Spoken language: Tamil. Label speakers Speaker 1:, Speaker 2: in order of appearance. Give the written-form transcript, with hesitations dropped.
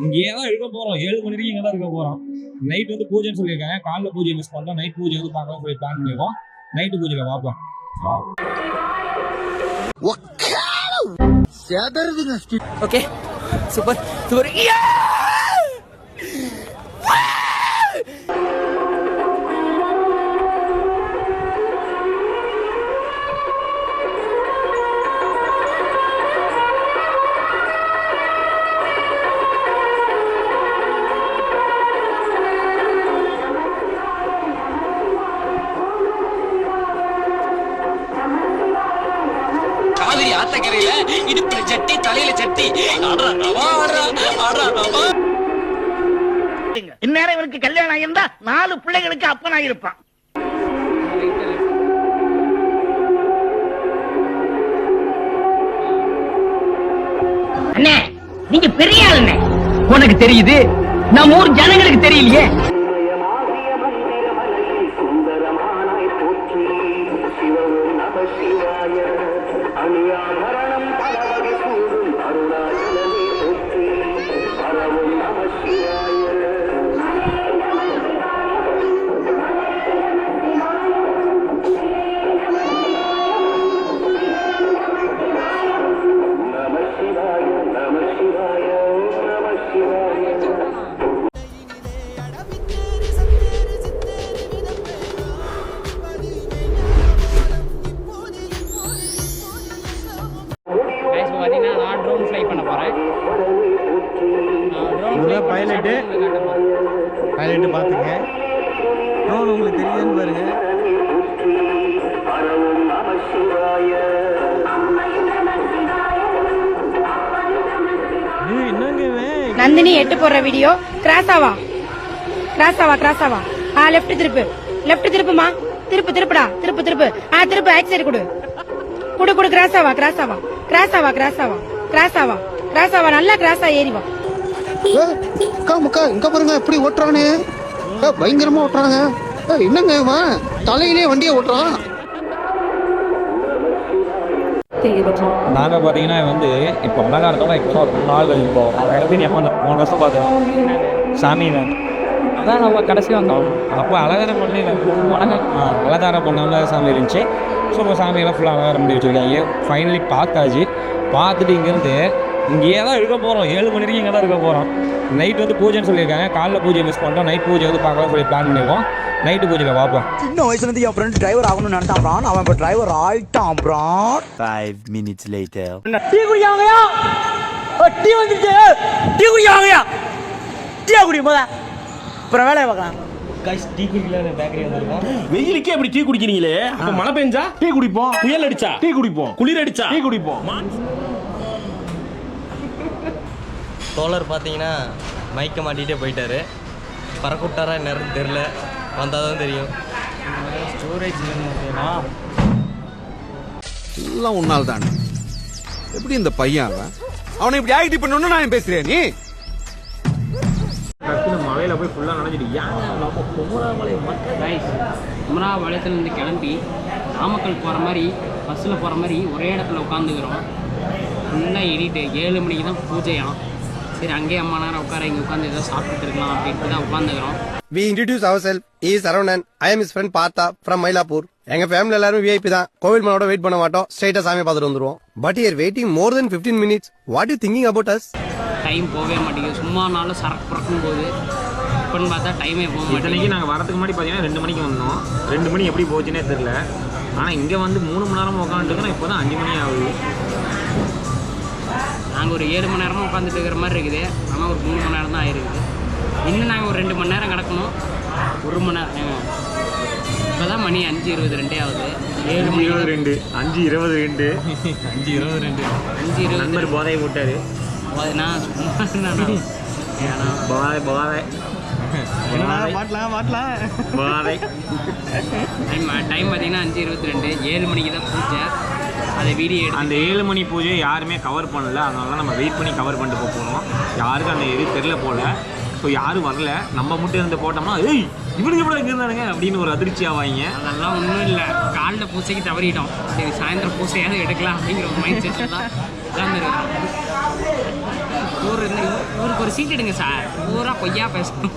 Speaker 1: இங்கேயே தான் இருக்க போறோம். 7 மணி வரைக்கும் இங்கே தான் இருக்க போறோம். நைட் வந்து பூஜைன்னு சொல்லியிருக்காங்க. காலைல பூஜை மிஸ் பண்ணோம். நைட் பூஜை வந்து பார்க்கலாம் சொல்லி பிளான் பண்ணிருக்கோம். நைட்டு பூஜையில் பார்ப்போம்.
Speaker 2: Okay super super. காவிரி ஆத்தக்கரையில இடுப்புல சட்டி தலையில சட்டி.
Speaker 3: இந்நேரம் இவருக்கு கல்யாணம் ஆகியிருந்தா 4 பிள்ளைகளுக்கு அப்பனாக இருப்பான். அண்ணே நீங்க பெரிய ஆளுண்ணே. உனக்கு தெரியுது, நம்ம ஊர் ஜனங்களுக்கு தெரியலையே.
Speaker 4: நான் ட்ரோன் ஃப்ளை பண்ண போகிறேன்.
Speaker 5: பைலட்டு பார்த்துங்க. ட்ரோன் உங்களுக்கு தெரியுதுன்னு பாருங்க.
Speaker 6: நந்தினி 8 போடுற வீடியோ. கிராஸாவா லெஃப்ட் திருப்புமா. திருப்புடா திருப்பு திருப்பு ரைட் சைடு குடு கிராஸாவா நல்லா கிராஸா ஏறி வா.
Speaker 5: இங்க பாருங்க எப்படி ஓட்டுறானே, பயங்கரமா ஓட்டுறாங்க. என்னங்க இவன் தலையிலே வண்டியை ஓட்டுறான்.
Speaker 1: நாங்கள் பார்த்தீங்கன்னா வந்து இப்போ அழகாக இருக்கோம். இப்போ 3 நாள்கள் இப்போ எப்போ 3 வருஷம் பார்த்தோம் சாமி தான்.
Speaker 4: அதான் நம்ம கடைசி வந்தோம்.
Speaker 1: அப்போ அலங்காரம் பண்ணி அலங்காரம் பண்ண சாமி இருந்துச்சு. ஸோ இப்போ சாமியெல்லாம் ஃபுல்லாக அலங்காரம் பண்ணி வச்சுருக்காங்க. ஃபைனலி பார்த்தாச்சு. பார்த்துட்டு இங்கேயே தான் இருக்க போகிறோம். 7 மணி வரைக்கும் இங்கே தான் இருக்க போகிறோம். நைட் வந்து பூஜைன்னு சொல்லியிருக்காங்க. காலைல பூஜை மிஸ் பண்ணிட்டோம். நைட் பூஜை வந்து பார்க்கலாம் சொல்லி பிளான் பண்ணியிருக்கோம். நைட்டு பூஜையில் பார்ப்போம்.
Speaker 2: சின்ன வயசுலேருந்து என் ஃப்ரெண்ட் டிரைவர் ஆகணும்னு நினைச்சான் ப்ரான். அவன் இப்போ டிரைவர் ஆயிட்டான் ப்ரான். 5 minutes later.
Speaker 3: டீ குடியாங்கயா, டீ வந்துச்சு. டீ குடியாங்கயா, டீ குடி போதா. அப்புறம் வேலையை பார்க்கலாம்.
Speaker 1: டீ குடிக்கல பேக்கரி வந்துருக்கோம்.
Speaker 7: வெயிலுக்கே அப்படி டீ குடிக்கிறீங்களே, அப்ப மழை பெஞ்சா டீ குடிப்போம், புயல் அடிச்சா டீ குடிப்போம், குளிர் அடிச்சா டீ குடிப்போம்.
Speaker 8: தோழர் பார்த்தீங்கன்னா மைக்க மாட்டிகிட்டே போயிட்டாரு. பறக்கூட்டாரா நேரம் தெரில, வந்தால் தான் தெரியும்.
Speaker 1: ஸ்டோரேஜ்
Speaker 5: எல்லாம் உன்னால் தான். எப்படி இந்த பையன் அவனை இப்படி ஆக்டிவ் பண்ணணும்னு நான் பேசுறேன். நீ
Speaker 1: மலையில போய் ஃபுல்லாக நினைச்சிட்டு
Speaker 4: குமராபாளையத்துலேருந்து கிளம்பி நாமக்கல் போகிற மாதிரி பஸ்ஸில் போகிற மாதிரி ஒரே இடத்துல உட்காந்துக்கிறோம். ஃபுல்லாக எடிட்டு 7 மணிக்கு தான் பூஜையாம். சரி அங்கேயே அம்மா நேரம் உட்கார இங்கே உட்காந்து ஏதோ சாப்பிட்டுட்டு இருக்கலாம் அப்படின்ட்டு தான் உட்காந்துக்கிறோம்.
Speaker 9: We introduce ourselves. He is Saravan. I am his friend Partha from Mylapore. எங்க ஃபேமிலி எல்லாரும் VIP தான். கோவில் மனோட வெயிட் பண்ண மாட்டோம். ஸ்ட்ரைட்டா சாமி பார்த்துட்டு வந்துருவோம். But here waiting more than 15 minutes. What you thinking about us?
Speaker 4: Time போகவே மாட்டேங்குது. சும்மா நாளும் சரக்கு பறக்கும் போது இப்போன்னு பார்த்தா டைமே போக மாட்டேங்குது.
Speaker 1: இத்தனைக்கு நாங்கள் வரதுக்கு முன்னாடி பார்த்தீங்கன்னா 2 மணிக்கு வந்தோம். 2 மணி எப்படி போச்சுன்னே தெரில. ஆனால் இங்கே வந்து 3 மணி நேரமாக உட்காந்துட்டுருக்கோம். இப்போ தான் 5 மணி ஆகுது.
Speaker 4: நாங்கள் ஒரு 7 மணி நேரமாக உட்காந்துட்டு இருக்கிற மாதிரி இருக்குது. ஆனால் ஒரு 3 மணி நேரம் தான் ஆயிருக்குது. இன்னும் நாங்கள் ஒரு 2 மணி நேரம் கிடக்கணும். 1 மணி நேரம். இப்போ தான் மணி 5:22 ஆகுது. 7 மணி
Speaker 1: 22 5:22 5:22 நண்பர் போதையை போட்டார்.
Speaker 4: நான் சும்மா
Speaker 1: போதை
Speaker 4: டைம் பார்த்தீங்கன்னா 5:22. 7 மணிக்கு தான் பூஜை. அதை வீடியோ எடுத்து
Speaker 1: அந்த 7 மணி பூஜையை யாருமே கவர் பண்ணல. அதனால தான் நம்ம வெயிட் பண்ணி கவர் பண்ணிட்டு போகிறோம். யாருக்கும் அந்த இது தெரில போல். ஸோ யாரும் வரல. நம்ம மட்டும் இருந்து போட்டோம்னா ஏய் இவனுக்கு எப்படி இருந்தானுங்க அப்படின்னு ஒரு அதிர்ச்சி ஆவாங்க.
Speaker 4: அதெல்லாம் ஒன்றும் இல்லை. காலைல பூசைக்கு தவறிட்டோம். சரி சாயந்தரம் பூசையாவது எடுக்கலாம் அப்படிங்கிற ஒரு மைண்ட் செட்டில் தான் உட்காந்துருக்கிறோம். இவருக்கு ஒரு சீட் எடுங்க சார் பூரா பொய்யா பேசணும்